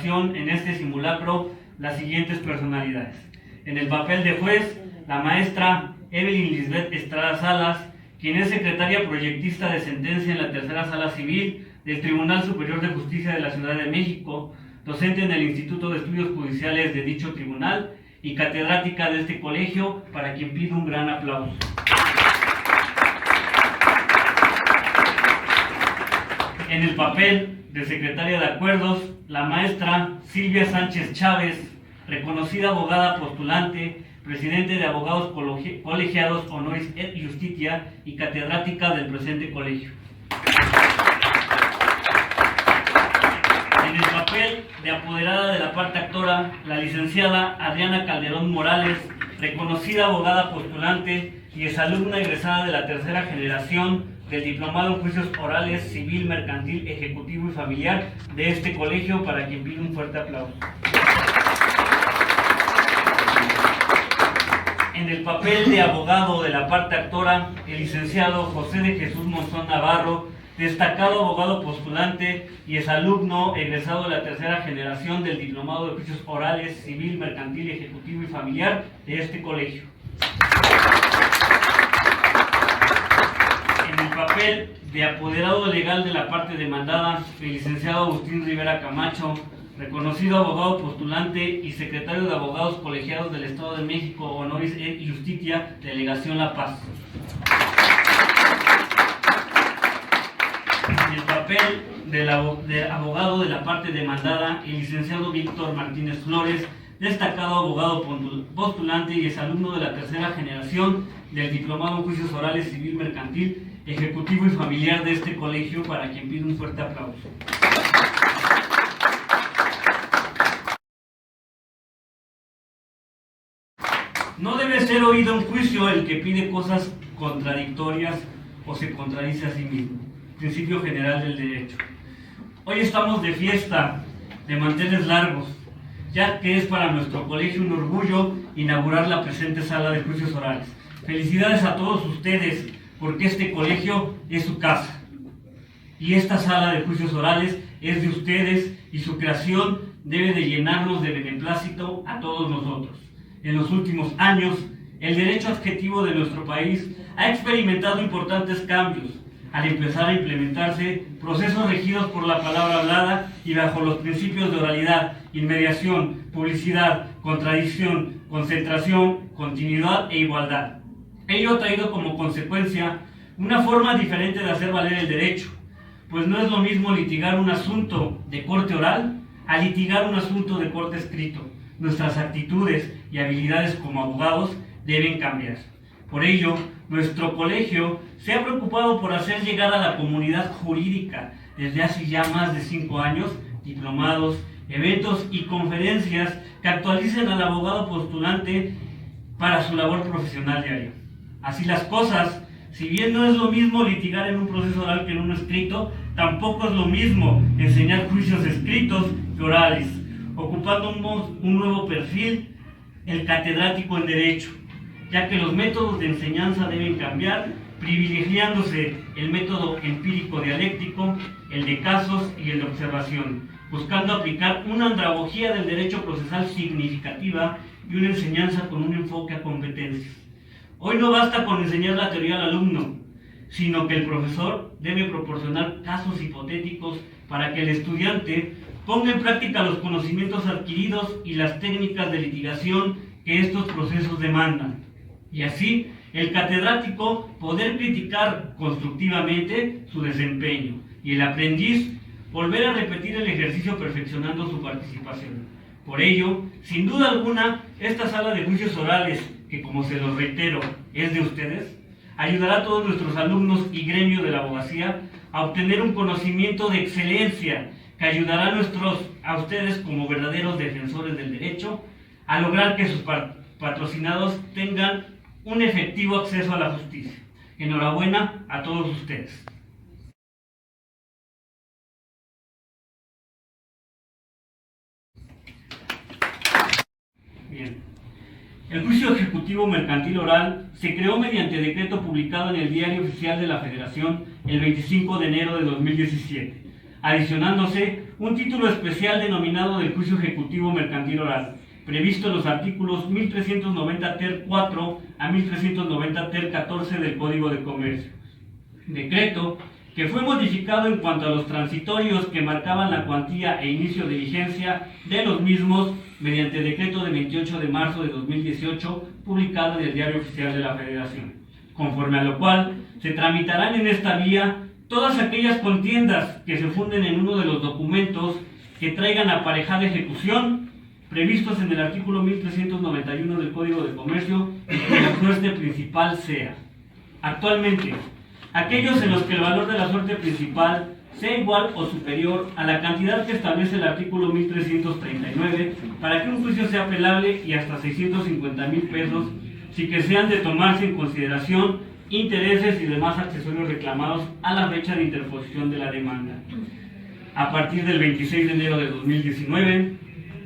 En este simulacro las siguientes personalidades. En el papel de juez, la maestra Evelyn Lisbeth Estrada Salas, quien es secretaria proyectista de sentencia en la Tercera Sala Civil del Tribunal Superior de Justicia de la Ciudad de México, docente en el Instituto de Estudios Judiciales de dicho tribunal y catedrática de este colegio, para quien pido un gran aplauso. En el papel de secretaria de acuerdos, la maestra Silvia Sánchez Chávez, reconocida abogada postulante, presidente de Abogados Colegiados Honoris et Justitia y catedrática del presente colegio. En el papel de apoderada de la parte actora, la licenciada Adriana Calderón Morales, reconocida abogada postulante y exalumna egresada de la tercera generación del Diplomado en Juicios Orales, Civil, Mercantil, Ejecutivo y Familiar de este colegio, para quien pido un fuerte aplauso. En el papel de abogado de la parte actora, el licenciado José de Jesús Monzón Navarro, destacado abogado postulante y exalumno egresado de la tercera generación del Diplomado de Juicios Orales, Civil, Mercantil, Ejecutivo y Familiar de este colegio. En el papel de apoderado legal de la parte demandada, el licenciado Agustín Rivera Camacho, reconocido abogado postulante y secretario de Abogados Colegiados del Estado de México, Honoris et Justitia, Delegación La Paz. En el papel de abogado de la parte demandada, el licenciado Víctor Martínez Flores, destacado abogado postulante y exalumno de la tercera generación del Diplomado en Juicios Orales, Civil, Mercantil, Ejecutivo y Familiar de este colegio, para quien pido un fuerte aplauso. No debe ser oído en juicio el que pide cosas contradictorias o se contradice a sí mismo. Principio general del derecho. Hoy estamos de fiesta, de manteles largos, ya que es para nuestro colegio un orgullo inaugurar la presente sala de juicios orales. Felicidades a todos ustedes, porque este colegio es su casa. Y esta sala de juicios orales es de ustedes y su creación debe de llenarnos de beneplácito a todos nosotros. En los últimos años, el derecho adjetivo de nuestro país ha experimentado importantes cambios, al empezar a implementarse procesos regidos por la palabra hablada y bajo los principios de oralidad, inmediación, publicidad, contradicción, concentración, continuidad e igualdad. Ello ha traído como consecuencia una forma diferente de hacer valer el derecho, pues no es lo mismo litigar un asunto de corte oral a litigar un asunto de corte escrito. Nuestras actitudes y habilidades como abogados deben cambiar. Por ello, nuestro colegio se ha preocupado por hacer llegar a la comunidad jurídica desde hace ya más de 5 años diplomados, eventos y conferencias que actualicen al abogado postulante para su labor profesional diaria. Así las cosas, si bien no es lo mismo litigar en un proceso oral que en uno escrito, tampoco es lo mismo enseñar juicios escritos que orales, ocupando un nuevo perfil, el catedrático en Derecho, ya que los métodos de enseñanza deben cambiar, privilegiándose el método empírico dialéctico, el de casos y el de observación, buscando aplicar una andragogía del derecho procesal significativa y una enseñanza con un enfoque a competencias. Hoy no basta con enseñar la teoría al alumno, sino que el profesor debe proporcionar casos hipotéticos para que el estudiante ponga en práctica los conocimientos adquiridos y las técnicas de litigación que estos procesos demandan. Y así, el catedrático poder criticar constructivamente su desempeño y el aprendiz volver a repetir el ejercicio perfeccionando su participación. Por ello, sin duda alguna, esta sala de juicios orales, que como se los reitero, es de ustedes, ayudará a todos nuestros alumnos y gremio de la abogacía a obtener un conocimiento de excelencia que ayudará a ustedes como verdaderos defensores del derecho a lograr que sus patrocinados tengan un efectivo acceso a la justicia. Enhorabuena a todos ustedes. Bien. El juicio ejecutivo mercantil oral se creó mediante decreto publicado en el Diario Oficial de la Federación el 25 de enero de 2017, adicionándose un título especial denominado del juicio ejecutivo mercantil oral, previsto en los artículos 1390 ter 4 a 1390 ter 14 del Código de Comercio. Decreto que fue modificado en cuanto a los transitorios que marcaban la cuantía e inicio de vigencia de los mismos mediante decreto de 28 de marzo de 2018, publicado en el Diario Oficial de la Federación, conforme a lo cual se tramitarán en esta vía todas aquellas contiendas que se funden en uno de los documentos que traigan aparejada ejecución previstos en el artículo 1391 del Código de Comercio y que la suerte principal sea. Actualmente, aquellos en los que el valor de la suerte principal sea igual o superior a la cantidad que establece el artículo 1339 para que un juicio sea apelable y hasta 650,000 pesos, si que sean de tomarse en consideración intereses y demás accesorios reclamados a la fecha de interposición de la demanda. A partir del 26 de enero de 2019,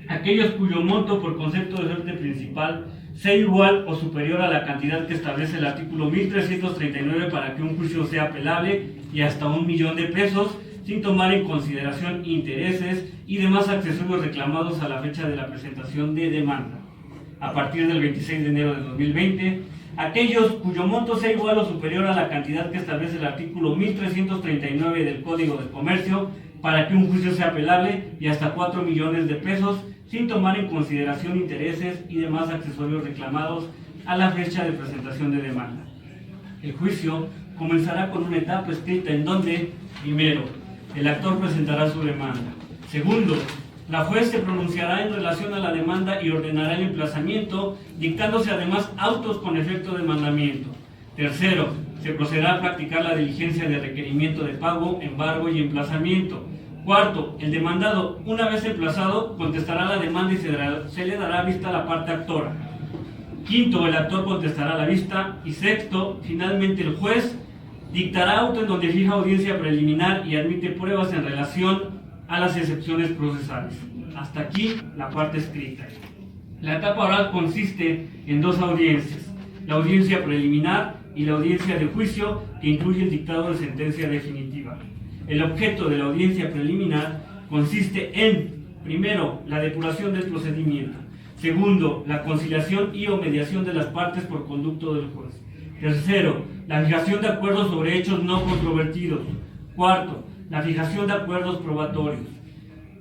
aquellos cuyo monto por concepto de suerte principal sea igual o superior a la cantidad que establece el artículo 1339 para que un juicio sea apelable y hasta 1,000,000 de pesos, sin tomar en consideración intereses y demás accesorios reclamados a la fecha de la presentación de demanda. A partir del 26 de enero de 2020, aquellos cuyo monto sea igual o superior a la cantidad que establece el artículo 1339 del Código de Comercio para que un juicio sea apelable y hasta 4,000,000 de pesos, sin tomar en consideración intereses y demás accesorios reclamados a la fecha de presentación de demanda. El juicio comenzará con una etapa escrita en donde, primero, el actor presentará su demanda. Segundo, la juez se pronunciará en relación a la demanda y ordenará el emplazamiento, dictándose además autos con efecto de mandamiento. Tercero, se procederá a practicar la diligencia de requerimiento de pago, embargo y emplazamiento. Cuarto, el demandado, una vez emplazado, contestará la demanda y se le dará vista a la parte actora. Quinto, el actor contestará la vista. Y sexto, finalmente el juez dictará auto en donde fija audiencia preliminar y admite pruebas en relación a las excepciones procesales. Hasta aquí la parte escrita. La etapa oral consiste en dos audiencias: la audiencia preliminar y la audiencia de juicio, que incluye el dictado de sentencia definitiva. El objeto de la audiencia preliminar consiste en, primero, la depuración del procedimiento; segundo, la conciliación y o mediación de las partes por conducto del juez; tercero, la fijación de acuerdos sobre hechos no controvertidos; cuarto, la fijación de acuerdos probatorios;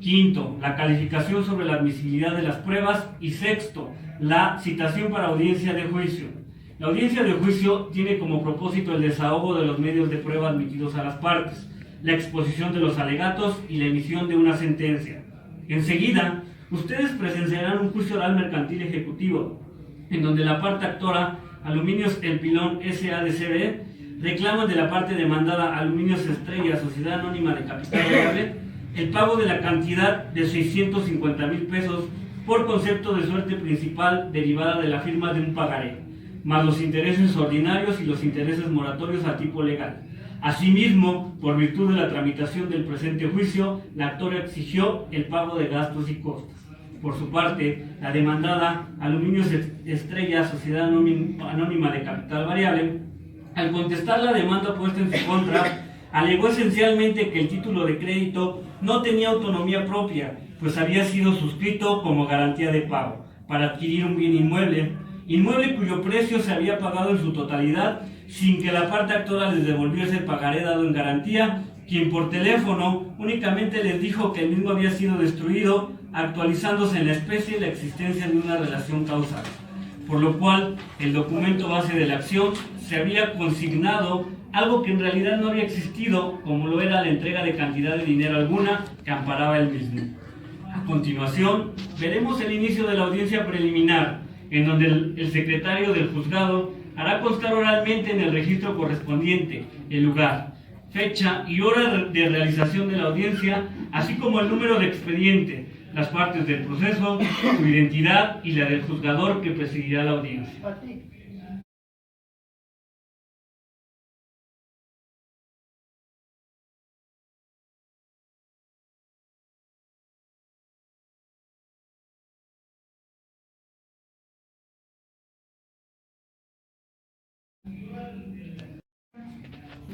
quinto, la calificación sobre la admisibilidad de las pruebas; y sexto, la citación para audiencia de juicio. La audiencia de juicio tiene como propósito el desahogo de los medios de prueba admitidos a las partes, la exposición de los alegatos y la emisión de una sentencia. Enseguida, ustedes presenciarán un juicio oral mercantil ejecutivo, en donde la parte actora, Aluminios El Pilón S.A.D.C.B., reclaman de la parte demandada, Aluminios Estrella, Sociedad Anónima de Capital Variable, el pago de la cantidad de 650,000 pesos por concepto de suerte principal derivada de la firma de un pagaré, más los intereses ordinarios y los intereses moratorios a tipo legal. Asimismo, por virtud de la tramitación del presente juicio, la actora exigió el pago de gastos y costos. Por su parte, la demandada, Aluminios Estrella, Sociedad Anónima de Capital Variable, al contestar la demanda puesta en su contra, alegó esencialmente que el título de crédito no tenía autonomía propia, pues había sido suscrito como garantía de pago para adquirir un bien inmueble cuyo precio se había pagado en su totalidad, sin que la parte actora les devolviese el pagaré dado en garantía, quien por teléfono únicamente les dijo que el mismo había sido destruido, actualizándose en la especie la existencia de una relación causal, por lo cual el documento base de la acción se había consignado algo que en realidad no había existido, como lo era la entrega de cantidad de dinero alguna que amparaba el mismo. A continuación, veremos el inicio de la audiencia preliminar, en donde el secretario del juzgado hará constar oralmente en el registro correspondiente el lugar, fecha y hora de realización de la audiencia, así como el número de expediente, las partes del proceso, su identidad y la del juzgador que presidirá la audiencia.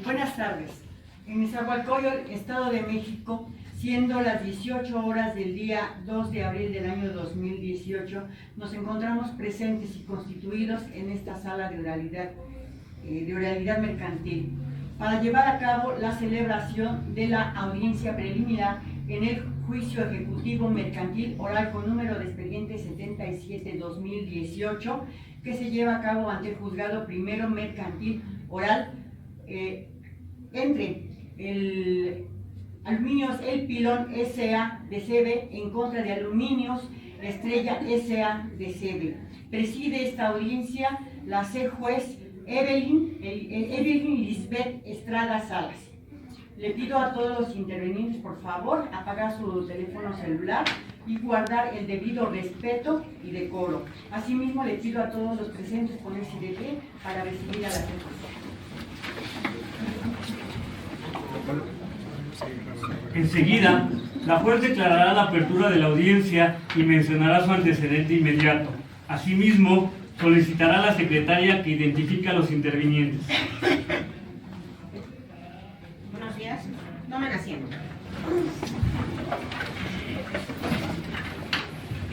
Buenas tardes. en Nezahualcóyotl, Estado de México, siendo las 18 horas del día 2 de abril del año 2018, nos encontramos presentes y constituidos en esta sala de oralidad mercantil para llevar a cabo la celebración de la audiencia preliminar en el juicio ejecutivo mercantil oral con número de expediente 77-2018, que se lleva a cabo ante el juzgado primero mercantil oral entre el Aluminios El Pilón S.A. de CB en contra de Aluminios Estrella S.A. de CB. Preside esta audiencia la juez Evelyn Lisbeth Estrada Salas. Le pido a todos los intervenientes, por favor, apagar su teléfono celular y guardar el debido respeto y decoro. Asimismo, le pido a todos los presentes ponerse de pie para recibir a la juez. Enseguida, la juez declarará la apertura de la audiencia y mencionará su antecedente inmediato. Asimismo, solicitará a la secretaria que identifique a los intervinientes. Buenos días. Tomen asiento.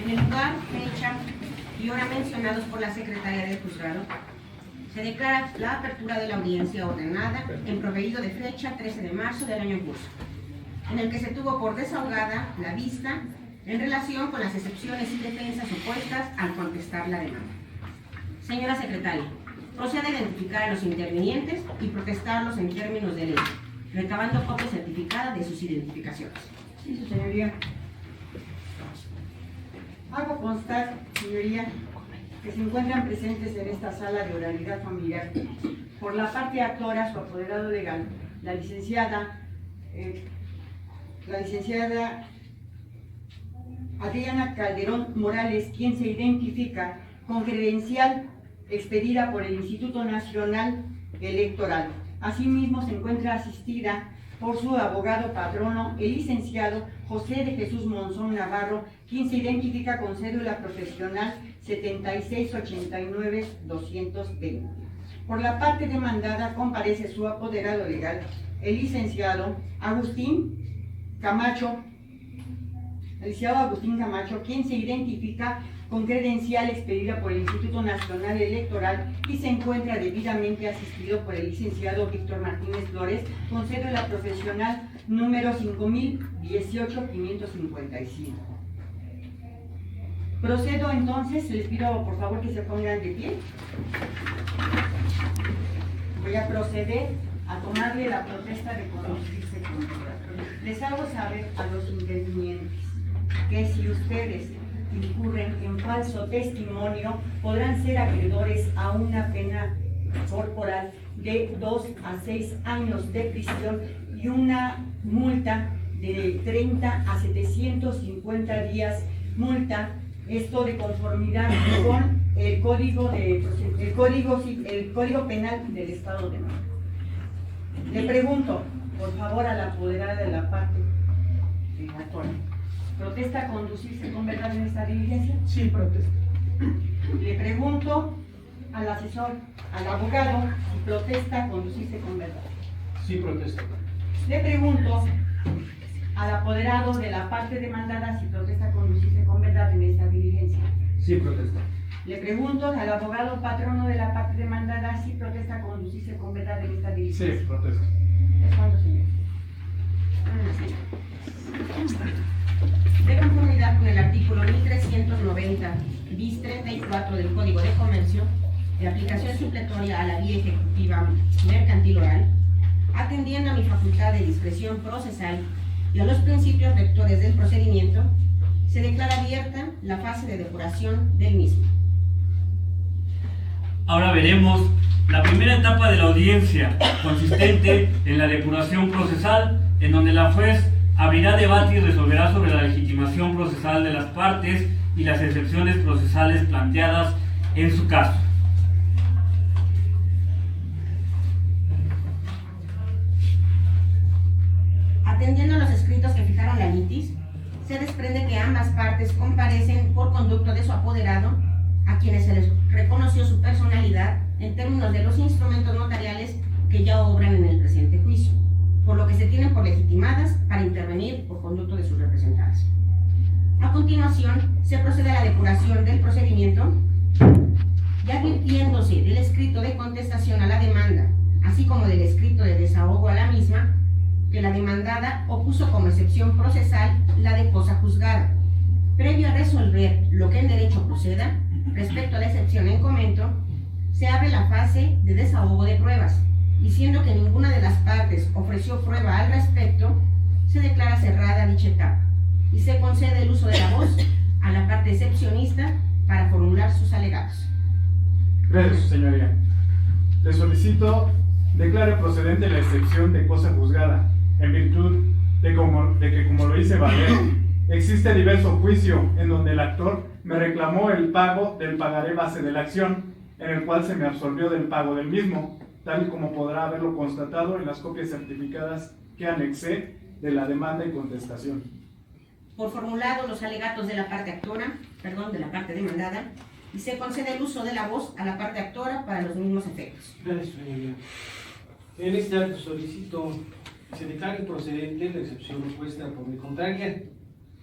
En el lugar, fecha y hora mencionados por la secretaria del juzgado, se declara la apertura de la audiencia ordenada en proveído de fecha 13 de marzo del año en curso, en el que se tuvo por desahogada la vista en relación con las excepciones y defensas opuestas al contestar la demanda. Señora secretaria, procede a identificar a los intervinientes y protestarlos en términos de ley, recabando copia certificada de sus identificaciones. Sí, su señoría. Hago constar, señoría, que se encuentran presentes en esta sala de oralidad familiar, por la parte actora, su apoderado legal, la licenciada Adriana Calderón Morales, quien se identifica con credencial expedida por el Instituto Nacional Electoral. Asimismo, se encuentra asistida por su abogado patrono, el licenciado José de Jesús Monzón Navarro, quien se identifica con cédula profesional 7689-220. Por la parte demandada comparece su apoderado legal, el licenciado Agustín Camacho, quien se identifica con credencial expedida por el Instituto Nacional Electoral y se encuentra debidamente asistido por el licenciado Víctor Martínez Flores, con cédula profesional número 5018-555. Procedo entonces, les pido por favor que se pongan de pie. Voy a proceder a tomarle la protesta de conducirse con verdad. Les hago saber a los intervinientes que si ustedes incurren en falso testimonio, podrán ser acreedores a una pena corporal de 2 a 6 años de prisión y una multa de 30 a 750 días multa, esto de conformidad con el Código Penal del Estado de México. Le pregunto, por favor, a la apoderada de la parte actual, ¿protesta conducirse con verdad en esta diligencia? Sí, protesto. Le pregunto al asesor, al abogado, si protesta conducirse con verdad. Sí, protesto. Le pregunto al apoderado de la parte demandada si protesta conducirse con verdad en esta diligencia. Sí, protesto. Le pregunto al abogado patrono de la parte demandada si protesta conducirse con verdad en esta diligencia. Sí, protesto. ¿Es cuándo, señor? De conformidad con el artículo 1390 bis 34 del Código de Comercio, de aplicación supletoria a la vía ejecutiva mercantil oral, atendiendo a mi facultad de discreción procesal y a los principios rectores del procedimiento, se declara abierta la fase de depuración del mismo. Ahora veremos la primera etapa de la audiencia, consistente en la depuración procesal, en donde la juez abrirá debate y resolverá sobre la legitimación procesal de las partes y las excepciones procesales planteadas en su caso. Atendiendo a los escritos que fijaron la litis, se desprende que ambas partes comparecen por conducto de su apoderado, a quienes se les reconoció su personalidad en términos de los instrumentos notariales que ya obran en el presente juicio. por lo que se tienen por legitimadas para intervenir por conducto de sus representadas. A continuación, se procede a la depuración del procedimiento, ya advirtiéndose del escrito de contestación a la demanda, así como del escrito de desahogo a la misma, que la demandada opuso como excepción procesal la de cosa juzgada. Previo a resolver lo que en derecho proceda, respecto a la excepción en comento, se abre la fase de desahogo de pruebas, y siendo que ninguna de las partes ofreció prueba al respecto, se declara cerrada dicha etapa, y se concede el uso de la voz a la parte excepcionista para formular sus alegatos. Gracias, su señoría. Le solicito declare procedente la excepción de cosa juzgada, en virtud de que, como lo hice valer, existe diverso juicio en donde el actor me reclamó el pago del pagaré base de la acción, en el cual se me absolvió del pago del mismo, tal y como podrá haberlo constatado en las copias certificadas que anexé de la demanda y contestación. Por formulado los alegatos de la parte de la parte demandada, y se concede el uso de la voz a la parte actora para los mismos efectos. Gracias, señoría. En este acto solicito que se declare procedente la excepción opuesta por mi contraria,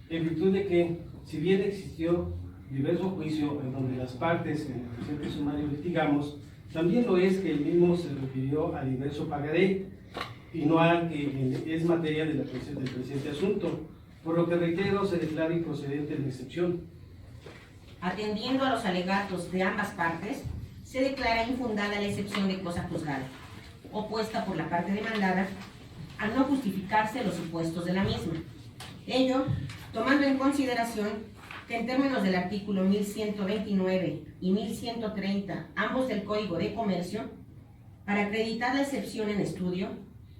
en virtud de que, si bien existió diverso juicio en donde las partes en el presente sumario litigamos, también lo es que el mismo se refirió a diverso pagaré y no al que es materia del presente asunto, por lo que reitero se declara improcedente la excepción. Atendiendo a los alegatos de ambas partes, se declara infundada la excepción de cosa juzgada, opuesta por la parte demandada, al no justificarse los supuestos de la misma. Ello, tomando en consideración que en términos del artículo 1129 y 1130, ambos del Código de Comercio, para acreditar la excepción en estudio,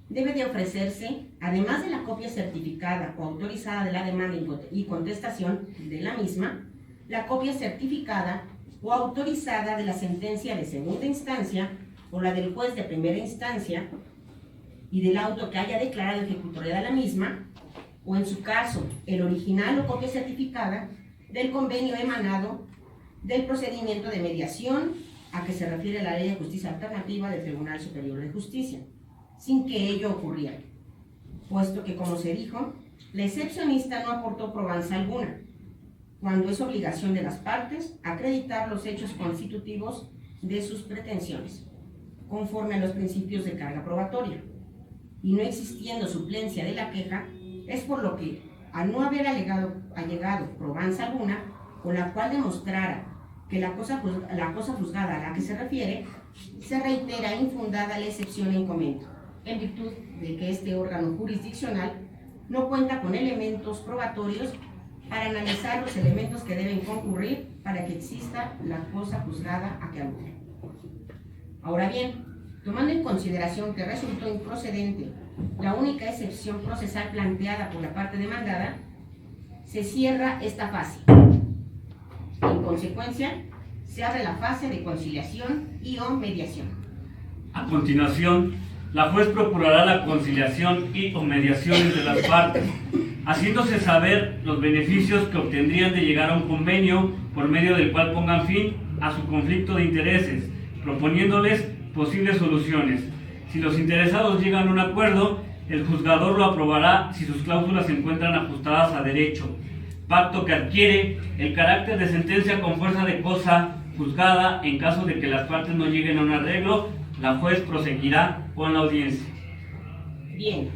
debe de ofrecerse, además de la copia certificada o autorizada de la demanda y contestación de la misma, la copia certificada o autorizada de la sentencia de segunda instancia o la del juez de primera instancia y del auto que haya declarado ejecutoria de la misma, o en su caso, el original o copia certificada del convenio emanado del procedimiento de mediación a que se refiere la Ley de Justicia Alternativa del Tribunal Superior de Justicia, sin que ello ocurriera, puesto que, como se dijo, la excepcionista no aportó probanza alguna, cuando es obligación de las partes acreditar los hechos constitutivos de sus pretensiones, conforme a los principios de carga probatoria, y no existiendo suplencia de la queja, es por lo que, al no haber allegado probanza alguna, con la cual demostrara que la cosa juzgada a la que se refiere, se reitera infundada la excepción en comento, en virtud de que este órgano jurisdiccional no cuenta con elementos probatorios para analizar los elementos que deben concurrir para que exista la cosa juzgada a que alude. Ahora bien, tomando en consideración que resultó improcedente la única excepción procesal planteada por la parte demandada, se cierra esta fase. En consecuencia, se abre la fase de conciliación y o mediación. A continuación, la juez procurará la conciliación y o mediación entre las partes, haciéndose saber los beneficios que obtendrían de llegar a un convenio por medio del cual pongan fin a su conflicto de intereses, proponiéndoles posibles soluciones. Si los interesados llegan a un acuerdo, el juzgador lo aprobará si sus cláusulas se encuentran ajustadas a derecho, pacto que adquiere el carácter de sentencia con fuerza de cosa juzgada. En caso de que las partes no lleguen a un arreglo, la juez proseguirá con la audiencia. Bien,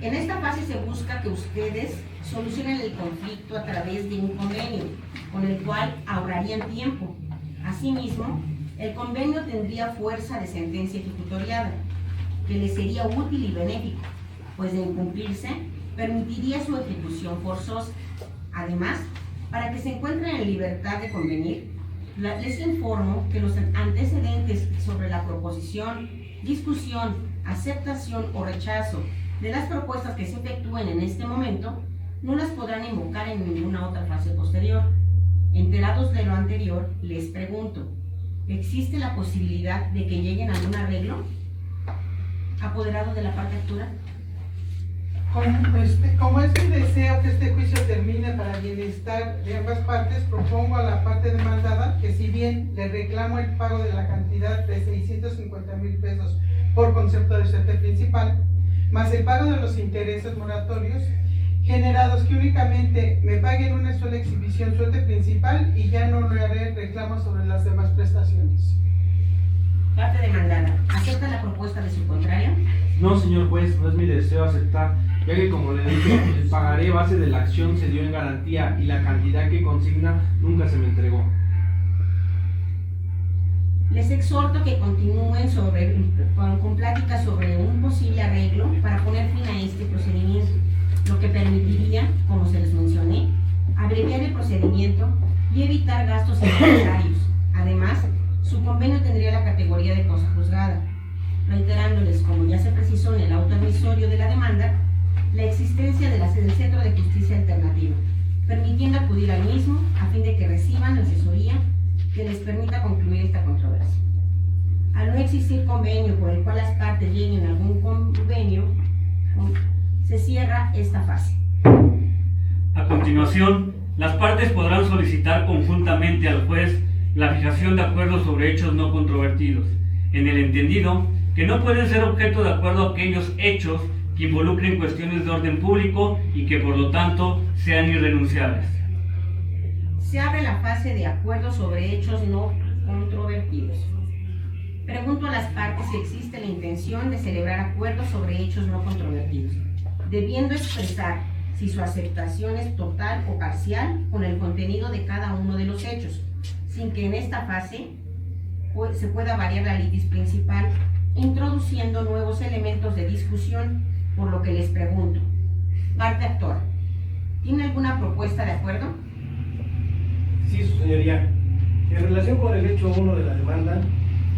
en esta fase se busca que ustedes solucionen el conflicto a través de un convenio, con el cual ahorrarían tiempo. Asimismo, el convenio tendría fuerza de sentencia ejecutoriada, que les sería útil y benéfico, pues de incumplirse, permitiría su ejecución forzosa. Además, para que se encuentren en libertad de convenir, les informo que los antecedentes sobre la proposición, discusión, aceptación o rechazo de las propuestas que se efectúen en este momento no las podrán invocar en ninguna otra fase posterior. Enterados de lo anterior, les pregunto, ¿existe la posibilidad de que lleguen a algún arreglo? ¿Apoderado de la parte actora? Como es mi deseo que este juicio termine para bienestar de ambas partes, propongo a la parte demandada que, si bien le reclamo el pago de la cantidad de 650,000 pesos por concepto del CT principal, más el pago de los intereses moratorios generados, que únicamente me paguen una sola exhibición suerte principal y ya no le haré reclamos sobre las demás prestaciones. Parte demandada. ¿Acepta la propuesta de su contraria? No, señor juez, no es mi deseo aceptar, ya que como le dije, el pagaré base de la acción se dio en garantía y la cantidad que consigna nunca se me entregó. Les exhorto que continúen con pláticas sobre un posible arreglo para poner fin a este procedimiento, lo que permitiría, como se les mencioné, abreviar el procedimiento y evitar gastos innecesarios. Además, su convenio tendría la categoría de cosa juzgada, reiterándoles, como ya se precisó en el auto admisorio de la demanda, la existencia del Centro de Justicia Alternativa, permitiendo acudir al mismo a fin de que reciban asesoría que les permita concluir esta controversia. Al no existir convenio por el cual las partes lleguen a algún convenio, se cierra esta fase. A continuación, las partes podrán solicitar conjuntamente al juez la fijación de acuerdos sobre hechos no controvertidos, en el entendido que no pueden ser objeto de acuerdo aquellos hechos que involucren cuestiones de orden público y que por lo tanto sean irrenunciables. Se abre la fase de acuerdos sobre hechos no controvertidos. Pregunto a las partes si existe la intención de celebrar acuerdos sobre hechos no controvertidos, debiendo expresar si su aceptación es total o parcial con el contenido de cada uno de los hechos, sin que en esta fase se pueda variar la litis principal, introduciendo nuevos elementos de discusión, por lo que les pregunto. Parte actora, ¿tiene alguna propuesta de acuerdo? Sí, su señoría. En relación con el hecho 1 de la demanda,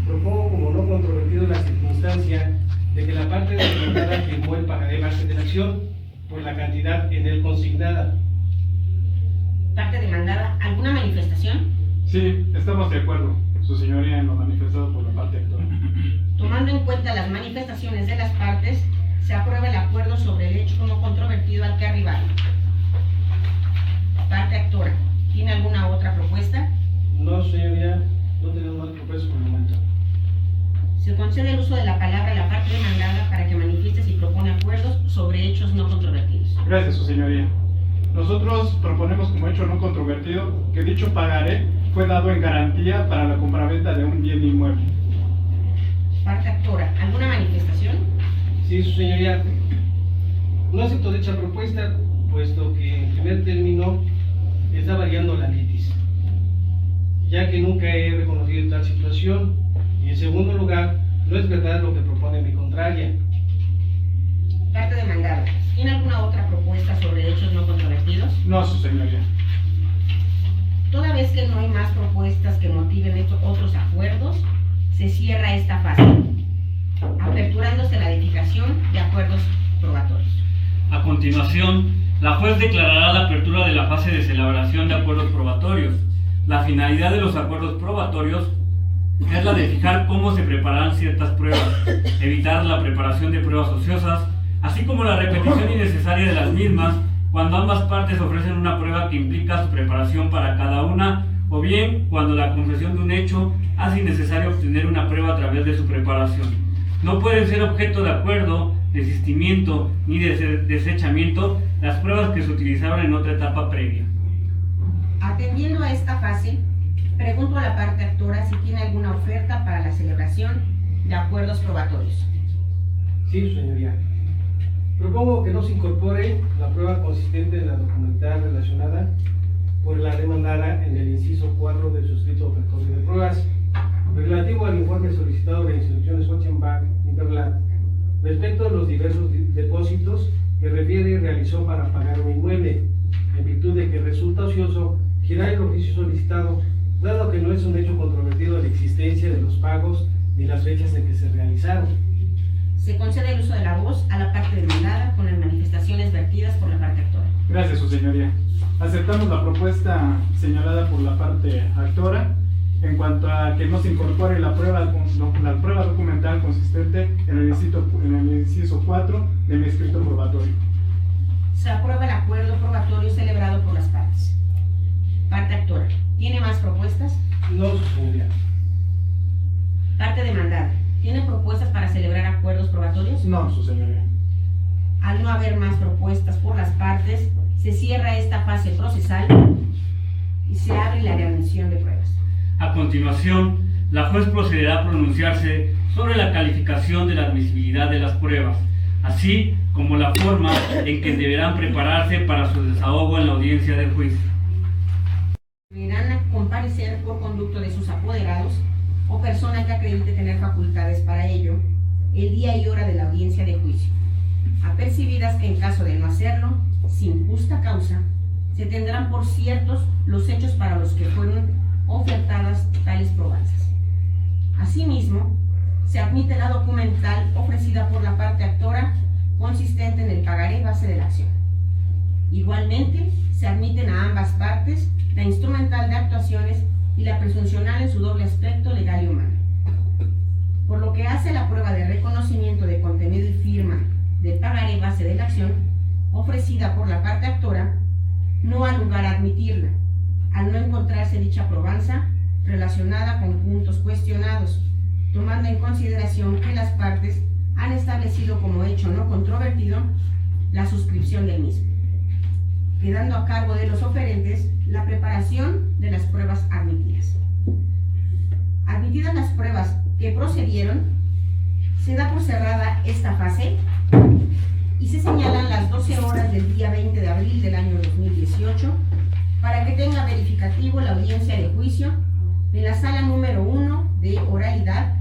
propongo como no controvertido la circunstancia de que la parte demandada firmó el pagaré base de la acción por la cantidad en él consignada. Parte demandada, ¿alguna manifestación? Sí, estamos de acuerdo, su señoría, en lo manifestado por la parte actora. Tomando en cuenta las manifestaciones de las partes, se aprueba el acuerdo sobre el hecho no controvertido al que arribaron. Parte actora, ¿tiene alguna otra propuesta? No, señoría, no tenemos más propuestas por el momento. Se concede el uso de la palabra a la parte demandada para que manifieste si propone acuerdos sobre hechos no controvertidos. Gracias, su señoría. Nosotros proponemos como hecho no controvertido que dicho pagaré fue dado en garantía para la compraventa de un bien inmueble. Parte actora, ¿alguna manifestación? Sí, su señoría. No acepto dicha propuesta, puesto que en primer término está variando la litis, ya que nunca he reconocido tal situación, y en segundo lugar, no es verdad lo que propone mi contraria. Parte demandada, ¿tiene alguna otra propuesta sobre hechos no controvertidos? No, su señoría. Toda vez que no hay más propuestas que motiven otros acuerdos, se cierra esta fase, aperturándose la edificación de acuerdos probatorios. A continuación, la juez declarará la apertura de la fase de celebración de acuerdos probatorios. La finalidad de los acuerdos probatorios es la de fijar cómo se prepararán ciertas pruebas, evitar la preparación de pruebas ociosas, así como la repetición innecesaria de las mismas cuando ambas partes ofrecen una prueba que implica su preparación para cada una, o bien cuando la confesión de un hecho hace innecesario obtener una prueba a través de su preparación. No pueden ser objeto de acuerdo, desistimiento ni de desechamiento las pruebas que se utilizaron en otra etapa previa. Atendiendo a esta fase, pregunto a la parte actora si tiene alguna oferta para la celebración de acuerdos probatorios. Sí, su señoría. Propongo que no se incorpore la prueba consistente en la documental relacionada por la demandada en el inciso 4 del suscrito ofertorio de pruebas, relativo al informe solicitado de instituciones Ochenbach y Berlat, respecto a los diversos depósitos que refiere y realizó para pagar un inmueble, en virtud de que resulta ocioso girar el oficio solicitado, dado que no es un hecho controvertido la existencia de los pagos ni las fechas en que se realizaron. Se concede el uso de la voz a la parte demandada con las manifestaciones vertidas por la parte actora. Gracias, su señoría. Aceptamos la propuesta señalada por la parte actora en cuanto a que no se incorpore la prueba documental consistente en el inciso 4 de mi escrito probatorio. Se aprueba el acuerdo probatorio celebrado por las partes. Parte actora, ¿tiene más propuestas? No, su señoría. Parte demandada, ¿tiene propuestas para celebrar acuerdos probatorios? No, su señoría. Al no haber más propuestas por las partes, se cierra esta fase procesal y se abre la readmisión de pruebas. A continuación, la juez procederá a pronunciarse sobre la calificación de la admisibilidad de las pruebas, así como la forma en que deberán prepararse para su desahogo en la audiencia de juicio. Deberán comparecer por conducto de sus apoderados o persona que acredite tener facultades para ello el día y hora de la audiencia de juicio, apercibidas que en caso de no hacerlo, sin justa causa, se tendrán por ciertos los hechos para los que fueron ofertadas tales probanzas. Asimismo, se admite la documental ofrecida por la parte actora consistente en el pagaré base de la acción. Igualmente, se admiten a ambas partes la instrumental de actuaciones y la presuncional en su doble aspecto legal y humano. Por lo que hace a la prueba de reconocimiento de contenido y firma del pagaré base de la acción ofrecida por la parte actora, no ha lugar a admitirla, al no encontrarse dicha probanza relacionada con puntos cuestionados, tomando en consideración que las partes han establecido como hecho no controvertido la suscripción del mismo, quedando a cargo de los oferentes la preparación de las pruebas admitidas. Admitidas las pruebas que procedieron, se da por cerrada esta fase y se señalan las 12 horas del día 20 de abril del año 2018 para que tenga verificativo la audiencia de juicio en la sala número 1 de oralidad,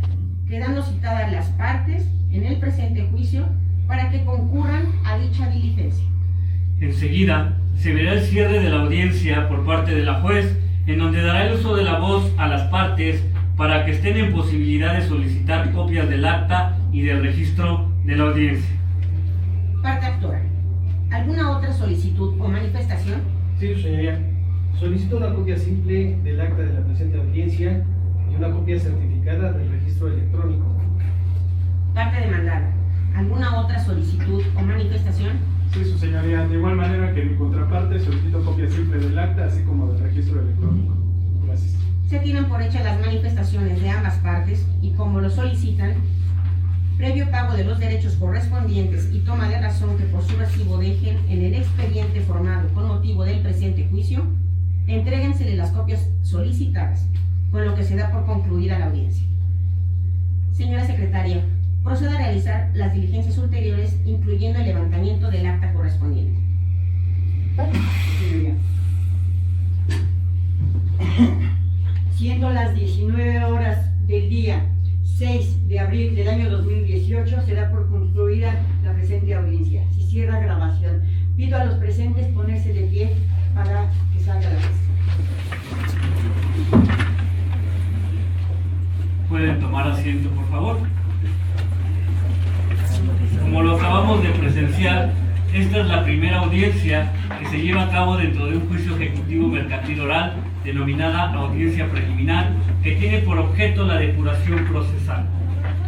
quedando citadas las partes en el presente juicio para que concurran a dicha diligencia. Enseguida, se verá el cierre de la audiencia por parte de la juez, en donde dará el uso de la voz a las partes para que estén en posibilidad de solicitar copias del acta y del registro de la audiencia. Parte actora. ¿Alguna otra solicitud o manifestación? Sí, su señoría. Solicito una copia simple del acta de la presente audiencia y una copia certificada del registro electrónico. Parte demandada. ¿Alguna otra solicitud o manifestación? Sí, su señoría. De igual manera que mi contraparte, solicito copia simple del acta, así como del registro electrónico. Gracias. Se tienen por hechas las manifestaciones de ambas partes y como lo solicitan, previo pago de los derechos correspondientes y toma de razón que por su recibo dejen en el expediente formado con motivo del presente juicio, entréguensele las copias solicitadas, con lo que se da por concluida la audiencia. Señora secretaria, proceda a realizar las diligencias ulteriores, incluyendo el levantamiento del acta correspondiente. Señoría. Siendo las 19 horas del día 6 de abril del año 2018, se da por concluida la presente audiencia. Se cierra grabación. Pido a los presentes ponerse de pie para que salga la vez. Pueden tomar asiento, por favor. Como lo acabamos de presenciar, esta es la primera audiencia que se lleva a cabo dentro de un juicio ejecutivo mercantil oral denominada audiencia preliminar, que tiene por objeto la depuración procesal.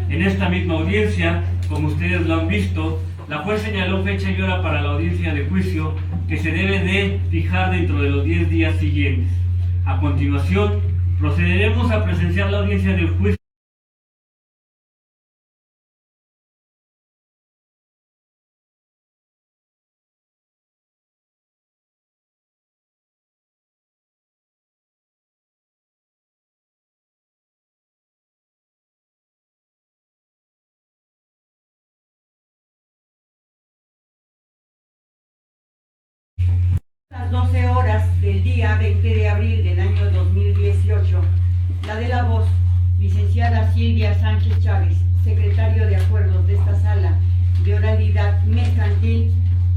En esta misma audiencia, como ustedes lo han visto, la juez señaló fecha y hora para la audiencia de juicio que se debe de fijar dentro de los 10 días siguientes. A continuación, procederemos a presenciar la audiencia del juicio. Las 12 horas del día 20 de abril del año 2018, la de la voz, licenciada Silvia Sánchez Chávez, secretario de acuerdos de esta sala de oralidad mercantil,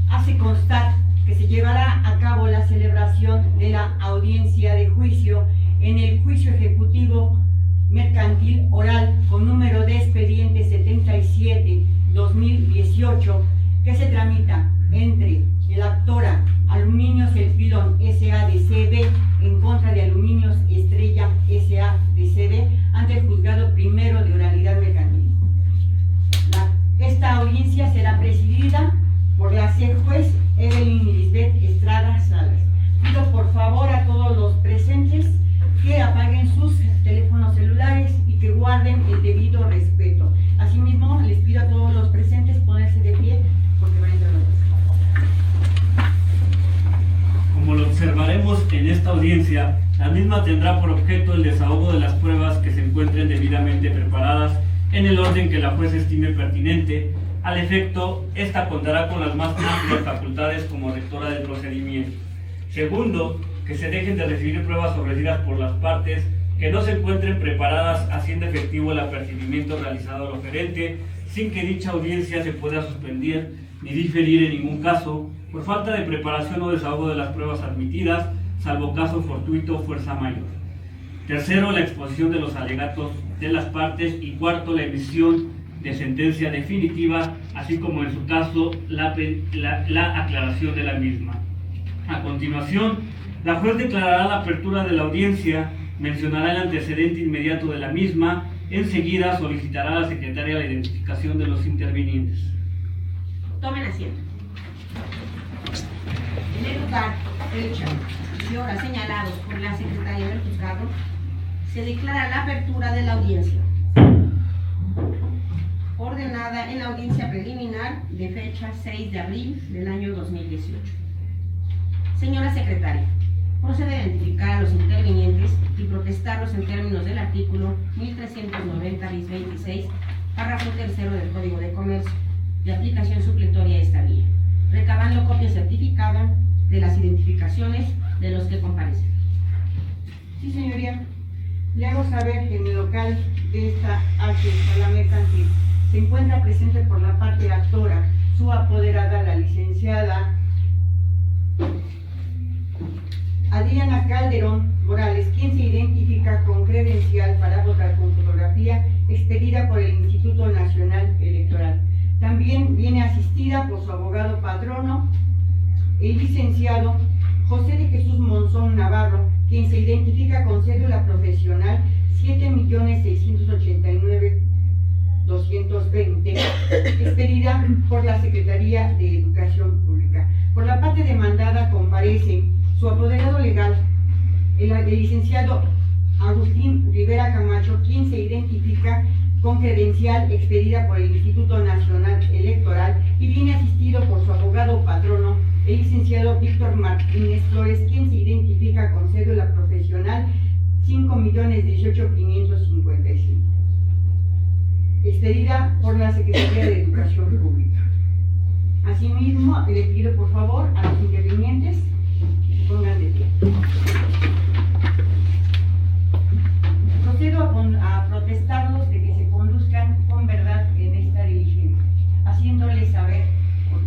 hace constar que se llevará a cabo la celebración de la audiencia de juicio en el juicio ejecutivo mercantil oral con número de expediente 77-2018, que se tramita entre la actora Aluminios El Pilón S.A.D.C.B. en contra de Aluminios Estrella S.A.D.C.B. ante el juzgado primero de oralidad mercantil. Esta audiencia será presidida por la juez Evelyn Lisbeth Estrada Salas. Pido por favor a todos los presentes que apaguen sus teléfonos celulares y que guarden el debido respeto. Asimismo, les pido a todos los presentes ponerse de pie porque van a entrar. misma tendrá por objeto el desahogo de las pruebas que se encuentren debidamente preparadas en el orden que la juez estime pertinente. Al efecto, esta contará con las más amplias facultades como rectora del procedimiento. Segundo, que se dejen de recibir pruebas ofrecidas por las partes que no se encuentren preparadas, haciendo efectivo el apercibimiento realizado al oferente, sin que dicha audiencia se pueda suspender ni diferir en ningún caso por falta de preparación o desahogo de las pruebas admitidas, salvo caso fortuito o fuerza mayor. Tercero, la exposición de los alegatos de las partes. Y cuarto, la emisión de sentencia definitiva, así como en su caso la aclaración de la misma. A continuación, la juez declarará la apertura de la audiencia, mencionará el antecedente inmediato de la misma, enseguida solicitará a la secretaria la identificación de los intervinientes. Tomen asiento. En el lugar, fecha y hora señalados por la secretaria del juzgado, se declara la apertura de la audiencia, ordenada en la audiencia preliminar de fecha 6 de abril del año 2018. Señora secretaria, procede a identificar a los intervinientes y protestarlos en términos del artículo 1390 bis 26, párrafo tercero del Código de Comercio, de aplicación supletoria a esta vía, recabando copia certificada de las identificaciones de los que comparecen. Sí, señoría. Le hago saber que en el local de esta sala mercantil se encuentra presente por la parte actora su apoderada, la licenciada Adriana Calderón Morales, quien se identifica con credencial para votar con fotografía expedida por el Instituto Nacional Electoral. También viene asistida por su abogado patrono, el licenciado José de Jesús Monzón Navarro, quien se identifica con cédula profesional 7.689.220, expedida por la Secretaría de Educación Pública. Por la parte demandada comparece su apoderado legal, el licenciado Agustín Rivera Camacho, quien se identifica con credencial expedida por el Instituto Nacional Electoral y viene asistido por su abogado patrono, el licenciado Víctor Martínez Flores, quien se identifica con cédula profesional 5.018.555, expedida por la Secretaría de Educación Pública. Asimismo, le pido por favor a los intervinientes que se pongan de pie. Procedo a protestarlos de que se conduzcan con verdad en esta diligencia, haciéndoles saber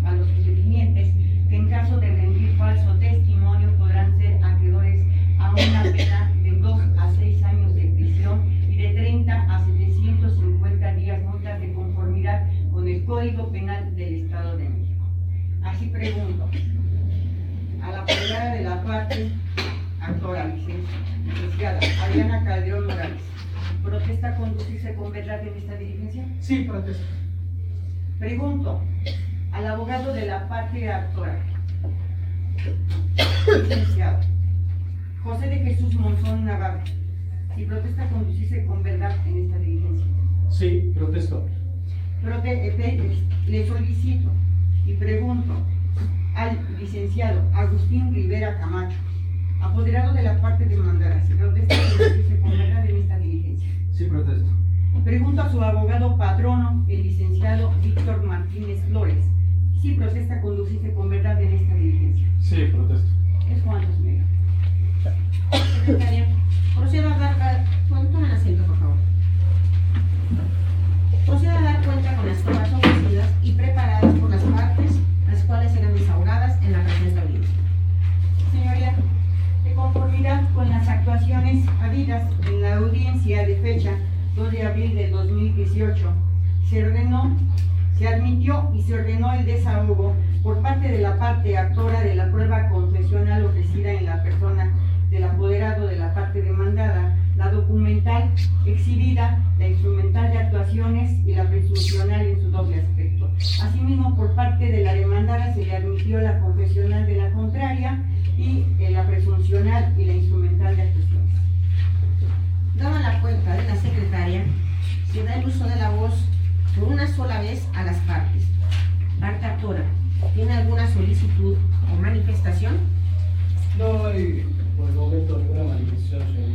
a los intervinientes que en caso de rendir falso testimonio podrán ser acreedores a una pena de 2 a 6 años de prisión y de 30 a 750 días multas de conformidad con el Código Penal del Estado de México. Así pregunto a la apoderada de la parte actora, licenciada Adriana Calderón Morales, ¿protesta conducirse con verdad en esta diligencia? Sí, protesto. Pregunto al abogado de la parte actora, licenciado José de Jesús Monzón Navarro, si protesta conducirse con verdad en esta diligencia. Sí, protesto. Le solicito y pregunto al licenciado Agustín Rivera Camacho, apoderado de la parte demandada, si protesta conducirse con verdad en esta diligencia. Sí, protesto. Pregunto a su abogado patrono, el licenciado Víctor Martínez Flores, si protesta conducirse con verdad en esta diligencia. Sí, protesto. Es cuanto, señora. Secretaria, procedo a dar tomen asiento, por favor. Procedo a dar cuenta con las pruebas ofrecidas y preparadas por las partes, las cuales serán desahogadas en la presente audiencia. Señoría, de conformidad con las actuaciones habidas en la audiencia de fecha 2 de abril de 2018, se admitió y se ordenó el desahogo por parte de la parte actora de la prueba confesional ofrecida en la persona del apoderado de la parte demandada, la documental exhibida, la instrumental de actuaciones y la presuncional en su doble aspecto. Asimismo, por parte de la demandada se le admitió la confesional de la contraria y la presuncional y la instrumental de actuaciones. Dada la cuenta de la secretaria, se da el uso de la voz por una sola vez a las partes. Parte actora, ¿tiene alguna solicitud o manifestación? No hay por el momento ninguna manifestación, señor.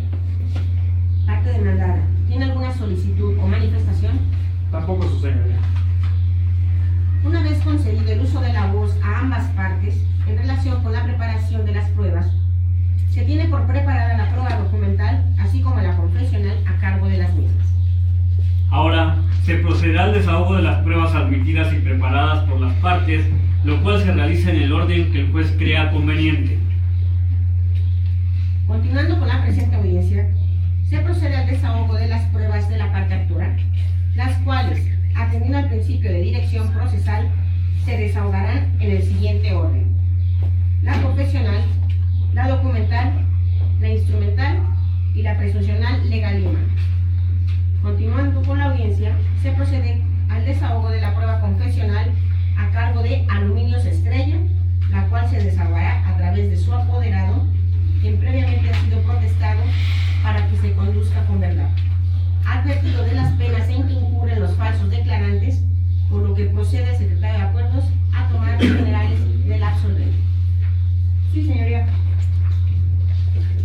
Tampoco, su señoría. Una vez concedido el uso de la voz a ambas partes en relación con la preparación de las pruebas, se tiene por preparada la prueba documental, así como la confesional a cargo de las mismas. Ahora, se procederá al desahogo de las pruebas admitidas y preparadas por las partes, lo cual se realiza en el orden que el juez crea conveniente. Continuando con la presente audiencia, se procede al desahogo de las pruebas de la parte actora, las cuales, atendiendo al principio de dirección procesal, se desahogarán en el siguiente orden: la confesional, la documental, la instrumental y la presuncional legal y humana. Continuando con la audiencia, se procede al desahogo de la prueba confesional a cargo de Aluminios Estrella, la cual se desahogará a través de su apoderado, quien previamente ha sido protestado para que se conduzca con verdad, advertido de las penas en que incurren los falsos declarantes, por lo que procede el secretario de Acuerdos a tomar los generales del absolvente. Sí, señoría.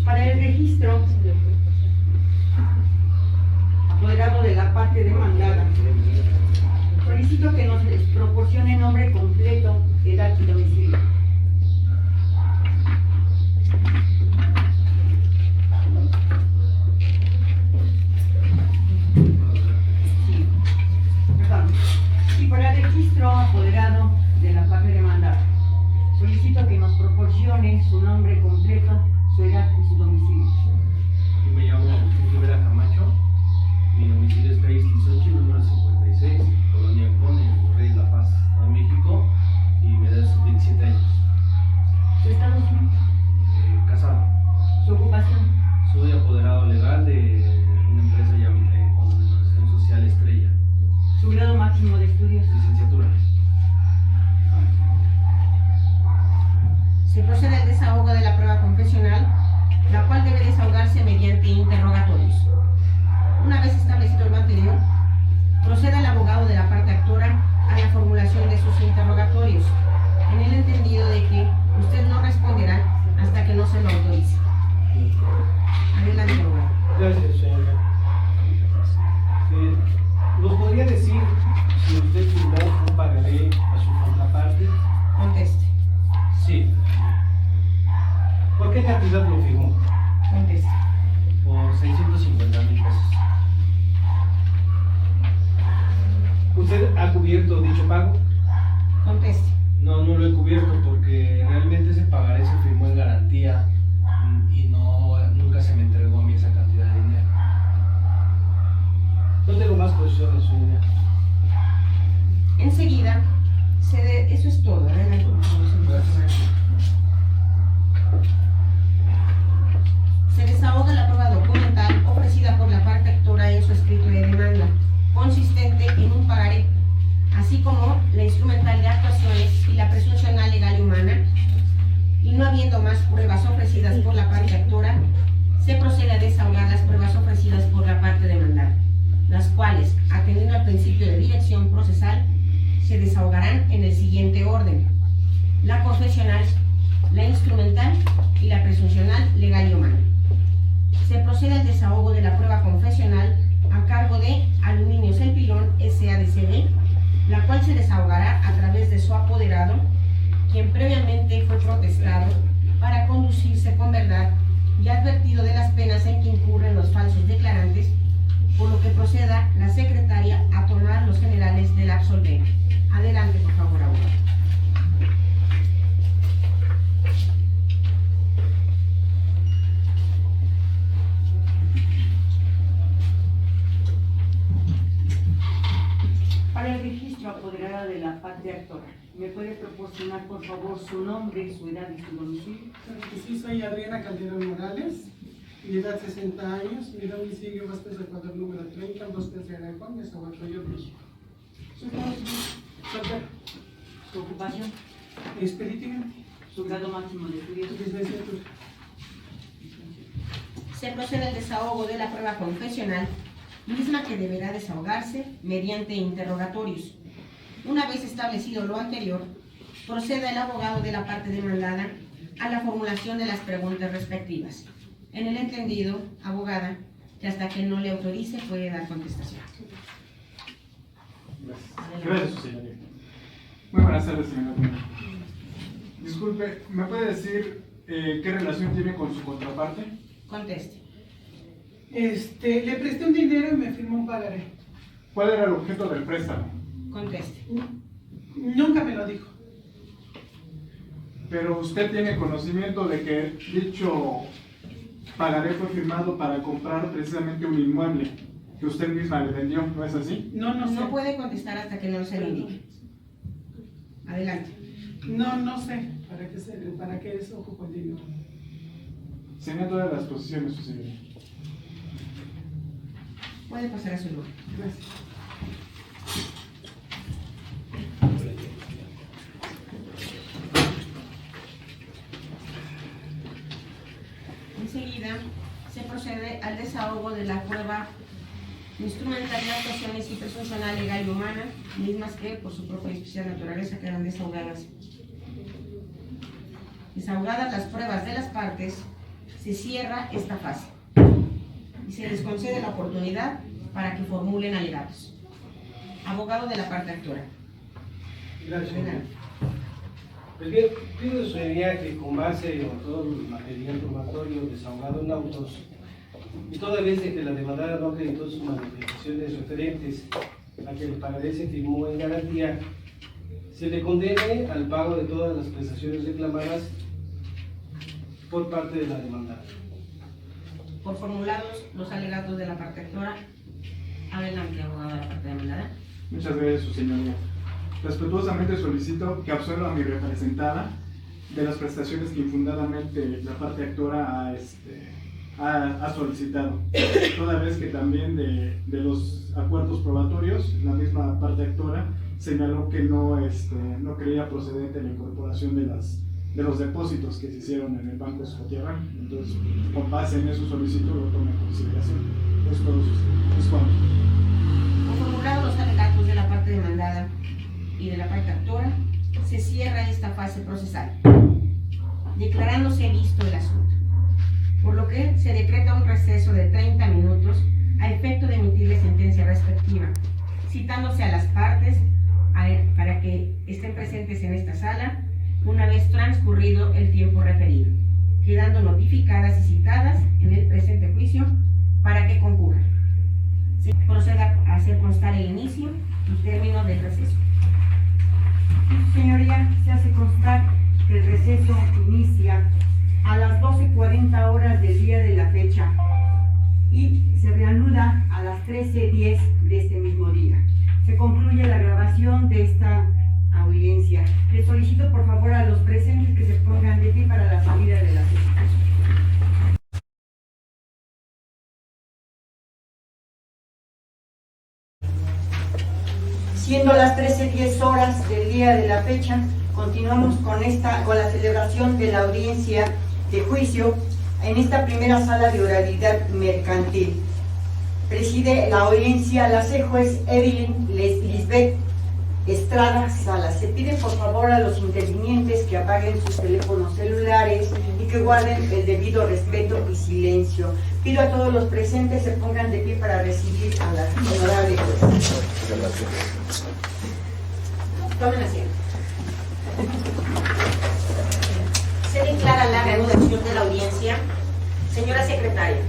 Para el registro, apoderado de la parte demandada, solicito que nos proporcione nombre completo, edad y domicilio. Perdón. Y para el registro, apoderado de la parte demandada, solicito que nos proporcione su nombre completo, su edad y su domicilio. Yo me llamo Agustín Rivera Camacho. Mi domicilio es calle Islizonchi, número 56, Colonia Con, en Rey La Paz, Estado de México, y mi edad es 27 años. ¿Su estado civil? Casado. ¿Su ocupación? Soy apoderado legal de una empresa con denominación social Estrella, ¿Su grado máximo de estudios? licenciatura. Se procede al desahogo de la prueba confesional, la cual debe desahogarse mediante interrogatorios. Una vez establecido lo anterior, procede el abogado de la parte actora a la formulación de sus interrogatorios, en el entendido de que usted no responderá hasta que no se lo autorice. Adelante, abogado. Gracias, señora. ¿Nos podría decir si usted firmó un pagaré a su contraparte? Conteste, Sí. ¿Por qué cantidad lo firmó? conteste. Por 650,000 pesos. ¿Usted ha cubierto dicho pago? Conteste. No, no lo he cubierto porque realmente ese pagaré se firmó en garantía y nunca se me entregó a mí esa cantidad de dinero. No tengo más posiciones, señora. Enseguida, eso es todo. Adelante, por favor, señor. Se desahoga la prueba documental ofrecida por la parte actora en su escrito de demanda, consistente en un pagaré, así como la instrumental de actuaciones y la presuncional legal y humana, y no habiendo más pruebas ofrecidas por la parte actora, se procede a desahogar las pruebas ofrecidas por la parte demandada, las cuales, atendiendo al principio de dirección procesal, se desahogarán en el siguiente orden: la confesional, la instrumental y la presuncional legal y humana. Se procede al desahogo de la prueba confesional a cargo de Aluminios El Pilón S.A.D.C.B., la cual se desahogará a través de su apoderado, quien previamente fue protestado para conducirse con verdad y advertido de las penas en que incurren los falsos declarantes, por lo que proceda la secretaria a tomar los generales del absolvente. Adelante, por favor, abogado. Para el registro, apoderada de la parte actora, ¿me puede proporcionar, por favor, su nombre, su edad y su domicilio? Sí, soy Adriana Calderón Morales, mi edad 60 años, mi domicilio Vázquez Ecuador número 30, Bosques de Aragón, Nezahualcóyotl, México. Soy soltero. ¿Su ocupación? Expeditivamente, ¿Su grado máximo de estudios? licenciatura. Se procede al desahogo de la prueba confesional, misma que deberá desahogarse mediante interrogatorios. Una vez establecido lo anterior, proceda el abogado de la parte demandada a la formulación de las preguntas respectivas. En el entendido, abogada, que hasta que no le autorice puede dar contestación. Gracias, su señoría. Muy buenas tardes, señora. Disculpe, ¿me puede decir qué relación tiene con su contraparte? Conteste. Le presté un dinero y me firmó un pagaré. ¿Cuál era el objeto del préstamo? Conteste. Nunca me lo dijo. Pero usted tiene conocimiento de que dicho pagaré fue firmado para comprar precisamente un inmueble que usted misma le vendió, ¿no es así? No sé. No puede contestar hasta que no se lo indique. Adelante. No sé para qué se ocupa el dinero. Señala todas las posiciones, su señoría. Puede pasar a su lugar. Gracias. Enseguida se procede al desahogo de la prueba instrumental de actuaciones y presuncional legal y humana, mismas que por su propia y especial naturaleza quedan desahogadas. Desahogadas las pruebas de las partes, se cierra esta fase y se les concede la oportunidad para que formulen alegatos. Abogado de la parte actora. Gracias, señor. Pues bien, pido a su señoría que con base en todo el material probatorio desahogado en autos y toda vez de que la demandada no acreditó sus manifestaciones referentes a que el pagaré se firmó en garantía, se le condene al pago de todas las prestaciones reclamadas por parte de la demandada. Por formulados los alegatos de la parte actora. Adelante, abogado de la parte demandada. Muchas gracias, su señoría. Respetuosamente solicito que absuelva a mi representada de las prestaciones que infundadamente la parte actora ha solicitado, toda vez que también de los acuerdos probatorios, la misma parte actora señaló que no creía procedente la incorporación de los depósitos que se hicieron en el Banco Scotiabank. Entonces, con base en eso solicito lo tome en consideración. Es cuanto. Por formulados los alegatos de la parte demandada y de la parte actora, se cierra esta fase procesal, declarándose visto el asunto, por lo que se decreta un receso de 30 minutos a efecto de emitirle sentencia respectiva, citándose a las partes para que estén presentes en esta sala una vez transcurrido el tiempo referido, quedando notificadas y citadas en el presente juicio para que concurran. Se proceda a hacer constar el inicio y término del receso. Señoría, se hace constar que el receso inicia a las 12:40 horas del día de la fecha y se reanuda a las 13:10 de este mismo día. Se concluye la grabación de esta audiencia. Les solicito por favor a los presentes que se pongan de pie para la salida de la sesión. Siendo las 13:10 horas del día de la fecha, continuamos con la celebración de la audiencia de juicio en esta primera sala de oralidad mercantil. Preside la audiencia la juez Evelyn Lisbeth Estrada Salas. Se pide por favor a los intervinientes que apaguen sus teléfonos celulares y que guarden el debido respeto y silencio. Pido a todos los presentes se pongan de pie para recibir a la honorable juez. Tomen asiento. Se declara la reanudación de la audiencia. Señora secretaria,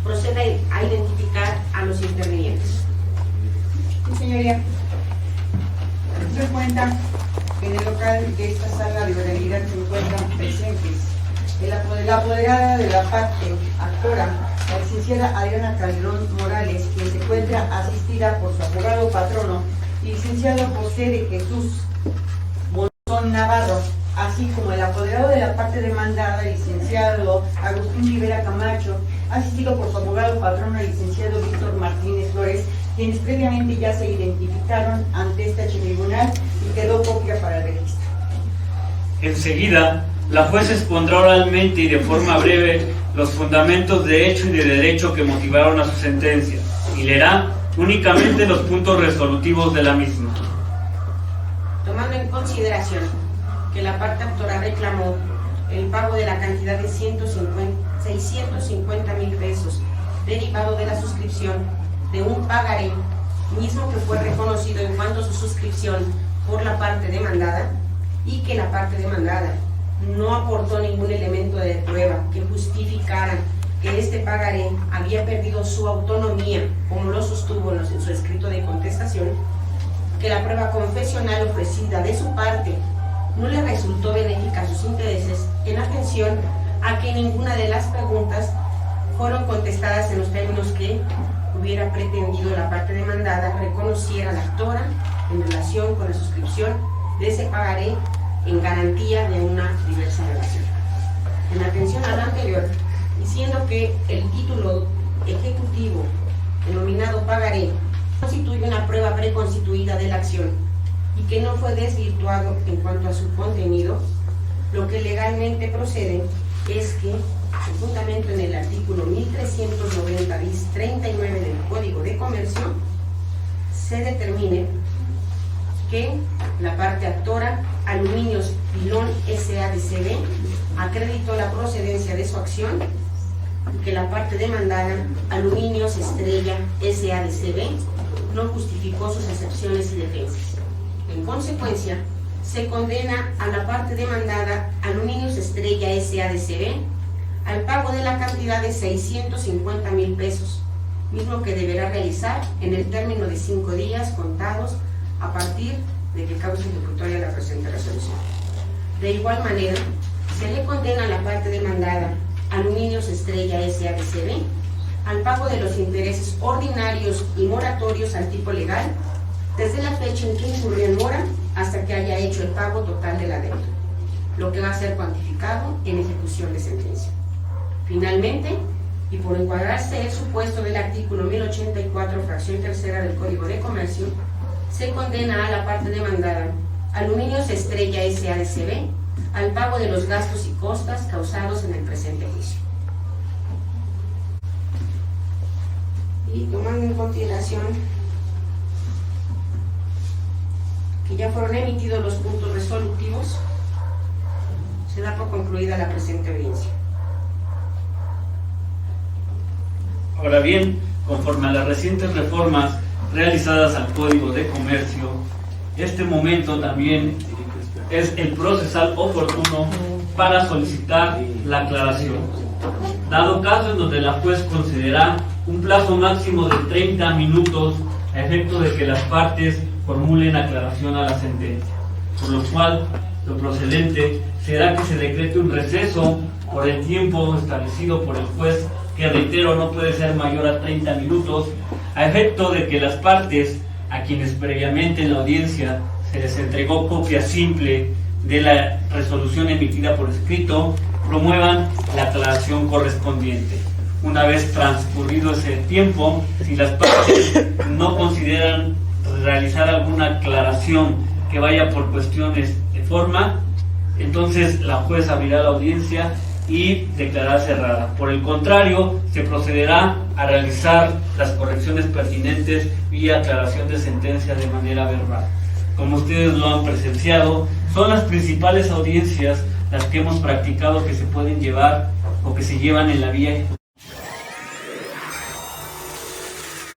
proceda a identificar a los intervinientes. Sí, señoría. Se cuenta que en el local de esta sala de oralidad se encuentran presentes la apoderada de la parte actora, la licenciada Adriana Calderón Morales, quien se encuentra asistida por su abogado patrono, y licenciado José de Jesús Bolsón Navarro, así como el apoderado de la parte demandada, el licenciado Agustín Rivera Camacho, asistido por su abogado patrono, el licenciado Víctor Martínez Flores, quienes previamente ya se identificaron ante este tribunal y quedó copia para el registro. Enseguida, la juez expondrá oralmente y de forma breve los fundamentos de hecho y de derecho que motivaron a su sentencia y leerá únicamente los puntos resolutivos de la misma. Tomando en consideración que la parte actora reclamó el pago de la cantidad de 650,000 pesos derivado de la suscripción de un pagaré mismo que fue reconocido en cuanto a su suscripción por la parte demandada y que la parte demandada no aportó ningún elemento de prueba que justificara que este pagaré había perdido su autonomía, como lo sostuvo en su escrito de contestación, que la prueba confesional ofrecida de su parte no le resultó benéfica a sus intereses, en atención a que ninguna de las preguntas fueron contestadas en los términos que hubiera pretendido la parte demandada reconociera a la actora en relación con la suscripción de ese pagaré en garantía de una diversa relación. En atención a lo anterior, diciendo que el título ejecutivo denominado pagaré constituye una prueba preconstituida de la acción y que no fue desvirtuado en cuanto a su contenido, lo que legalmente procede es que, conjuntamente en el artículo 1390 bis 39 del Código de Comercio, se determine que la parte actora Aluminios Pilón S.A.D.C.B. acreditó la procedencia de su acción y que la parte demandada Aluminios Estrella S.A.D.C.B. no justificó sus excepciones y defensas. En consecuencia, se condena a la parte demandada Aluminios Estrella S.A.D.C.B. al pago de la cantidad de 650,000 pesos, mismo que deberá realizar en el término de 5 días contados a partir de que cause ejecutoria la presente resolución. De igual manera, se le condena a la parte demandada Aluminios Estrella S.A.D.C.B. al pago de los intereses ordinarios y moratorios al tipo legal desde la fecha en que incurrió en mora hasta que haya hecho el pago total de la deuda, lo que va a ser cuantificado en ejecución de sentencia. Finalmente, y por encuadrarse el supuesto del artículo 1084, fracción tercera del Código de Comercio, se condena a la parte demandada Aluminios Estrella S.A.D.C.B. al pago de los gastos y costas causados en el presente juicio. Y tomando en consideración que ya fueron emitidos los puntos resolutivos, se da por concluida la presente audiencia. Ahora bien, conforme a las recientes reformas realizadas al Código de Comercio, este momento también es el procesal oportuno para solicitar la aclaración. Dado caso en donde la juez considera un plazo máximo de 30 minutos a efecto de que las partes formulen aclaración a la sentencia, por lo cual lo procedente será que se decrete un receso por el tiempo establecido por el juez, que reitero no puede ser mayor a 30 minutos, a efecto de que las partes a quienes previamente en la audiencia se les entregó copia simple de la resolución emitida por escrito, promuevan la aclaración correspondiente. Una vez transcurrido ese tiempo, si las partes no consideran realizar alguna aclaración que vaya por cuestiones de forma, entonces la juez abrirá la audiencia y declarará cerrada. Por el contrario, se procederá a realizar las correcciones pertinentes vía aclaración de sentencia de manera verbal. Como ustedes lo han presenciado, son las principales audiencias las que hemos practicado que se pueden llevar o que se llevan en la vía ejecutiva.